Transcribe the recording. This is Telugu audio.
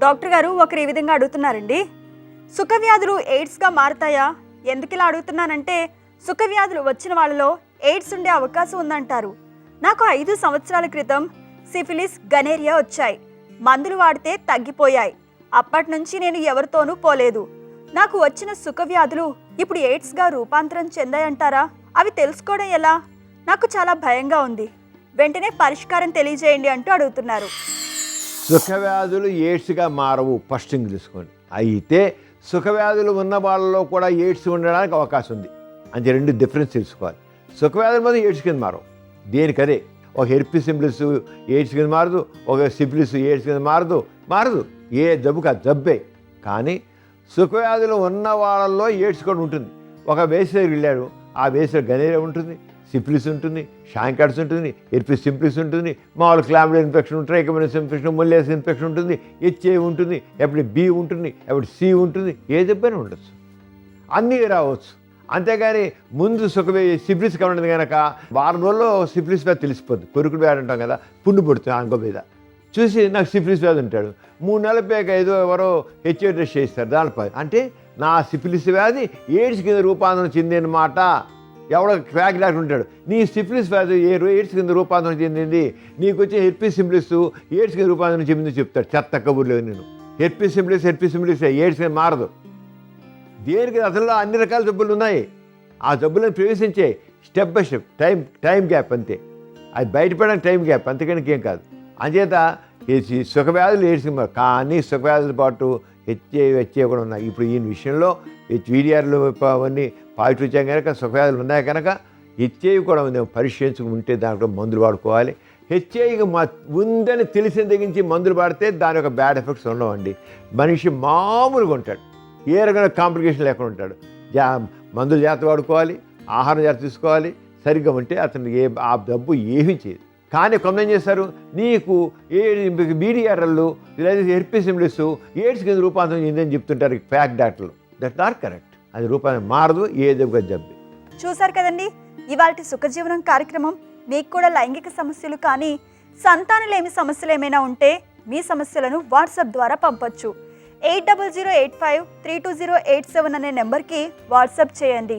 డాక్టర్ గారు ఒకరు ఈ విధంగా అడుగుతున్నారండి, సుఖవ్యాధులు ఎయిడ్స్గా మారతాయా? ఎందుకు ఇలా అడుగుతున్నానంటే, సుఖవ్యాధులు వచ్చిన వాళ్ళలో ఎయిడ్స్ ఉండే అవకాశం ఉందంటారు. నాకు 5 సంవత్సరాల క్రితం సిఫిలిస్, గనేరియా వచ్చాయి. మందులు వాడితే తగ్గిపోయాయి. అప్పటి నుంచి నేను ఎవరితోనూ పోలేదు. నాకు వచ్చిన సుఖవ్యాధులు ఇప్పుడు ఎయిడ్స్గా రూపాంతరం చెందాయంటారా? అవి తెలుసుకోవడం ఎలా? నాకు చాలా భయంగా ఉంది. వెంటనే పరిష్కారం తెలియజేయండి అంటూ అడుగుతున్నారు. సుఖవ్యాధులు ఎయిడ్స్గా మారవు, ఫస్ట్ థింగ్ తీసుకోండి. అయితే సుఖవ్యాధులు ఉన్న వాళ్ళలో కూడా ఎయిడ్స్ ఉండడానికి అవకాశం ఉంది. అంటే 2 డిఫరెన్స్ తెలుసుకోవాలి. సుఖవ్యాధుల మీద ఎయిడ్స్ కింద మారవు, దేనికదే. ఒక హెర్పిస్ సింప్లిస్ ఎయిడ్స్ కింద మారదు, ఒక సిఫిలిస్ ఎయిడ్స్ కింద మారదు. ఏ జబ్బుకు ఆ జబ్బే. కానీ సుఖవ్యాధులు ఉన్న వాళ్ళల్లో ఎయిడ్స్ కూడా ఉంటుంది. ఒక వేసవి వెళ్ళాడు, ఆ వేసవి గనేరియా ఉంటుంది, సిఫిలిస్ ఉంటుంది, షాంకాట్స్ ఉంటుంది, హెర్పిస్ సింప్లిస్ ఉంటుంది, మామూలు క్లామిడియా ఇన్ఫెక్షన్ ఉంటుంది, ట్రైకోమోనాస్ ఇన్ఫెక్షన్, ముల్లేస్ ఇన్ఫెక్షన్ ఉంటుంది, హెచ్ఐవి ఉంటుంది, ఎప్పుడు బి ఉంటుంది, ఎప్పుడు సి ఉంటుంది, ఏ జబ్బైనా ఉండొచ్చు, అన్నీ రావచ్చు. అంతేగాని ముందు సిఫిలిస్ కనుంది కనుక వారం రోజుల్లో సిఫిలిస్ వ్యాధి తెలిసిపోద్ది. కొరుకుడు వ్యాధి అంటాం కదా, పుండు పుడుతుంది అంగ మీద చూసి నాకు సిఫిలిస్ వ్యాధి ఉంటాడు. 3 నెలల పేక ఏదో ఎవరో హెచ్ఐవి టెస్ట్ చేస్తారు దానిపై. అంటే నా సిఫిలిస్ వ్యాధి ఎయిడ్స్ కింద రూపాంతరం చెందినమాట. ఎవడో క్వాక్ డాక్టర్ ఉంటాడు, నీ సిఫిలిస్ వ్యాధి ఎయిడ్స్ కింద రూపాంతరం చెందింది, నీకు వచ్చే హెర్పిస్ సింప్లిస్ ఎయిడ్స్ కింద రూపాంతరం చెందింది చెప్తాడు. చెత్త కబుర్లేదు. నేను హెర్పిస్ సింప్లిస్ ఎయిడ్స్ కింద మారదు. దేనికి అసలు అన్ని రకాల జబ్బులు ఉన్నాయి. ఆ జబ్బులను ప్రవేశించే step by step time gap అంతే. అది బయటపడడానికి టైం గ్యాప్, అంతేకాని ఏం కాదు. అంచేత ఈ సుఖవ్యాధులు ఎయిడ్స్ కానీ సుఖవ్యాధుల పాటు హెచ్ఐవి కూడా ఉన్నాయి. ఇప్పుడు ఈ విషయంలో వీడిఆర్లు అవన్నీ పాజిటివ్ వచ్చాయి కనుక సుఖవ్యాధులు ఉన్నాయి కనుక హెచ్ఐవి కూడా ఉంది. పరిశీలించుకుంటే దాంట్లో మందులు వాడుకోవాలి. హెచ్ఐవి ఉందని తెలిసిన తగ్గించి మందులు వాడితే దాని యొక్క బ్యాడ్ ఎఫెక్ట్స్ ఉండవండి. మనిషి మామూలుగా ఉంటాడు, ఏ రకమైన కాంప్లికేషన్ లేకుండా ఉంటాడు. మందులు జాగ్రత్త వాడుకోవాలి, ఆహారం జాగ్రత్త తీసుకోవాలి. సరిగ్గా ఉంటే అతనికి ఆ డబ్బు ఏమీ చేయదు. కానీ కొందరు చేస్తారు, నీకు బీడీఆర్ఎల్లు లేదా హెర్పిస్ సింప్లిస్ ఎయిడ్స్ కింద రూపాంతరం చెందని చెప్తుంటారు ఫ్యాక్ డాక్టర్లు. That not correct. అది రూపాంతరం మారదు, ఏ జబ్బు జబ్బు. చూసారు కదండి ఇవాల్టి సుఖజీవనం కార్యక్రమం. మీకు కూడా లైంగిక సమస్యలు కానీ సంతానలేమి సమస్యలు ఏమైనా ఉంటే మీ సమస్యలను వాట్సాప్ ద్వారా పంపొచ్చు. 8008532087 అనే నెంబర్కి వాట్సాప్ చేయండి.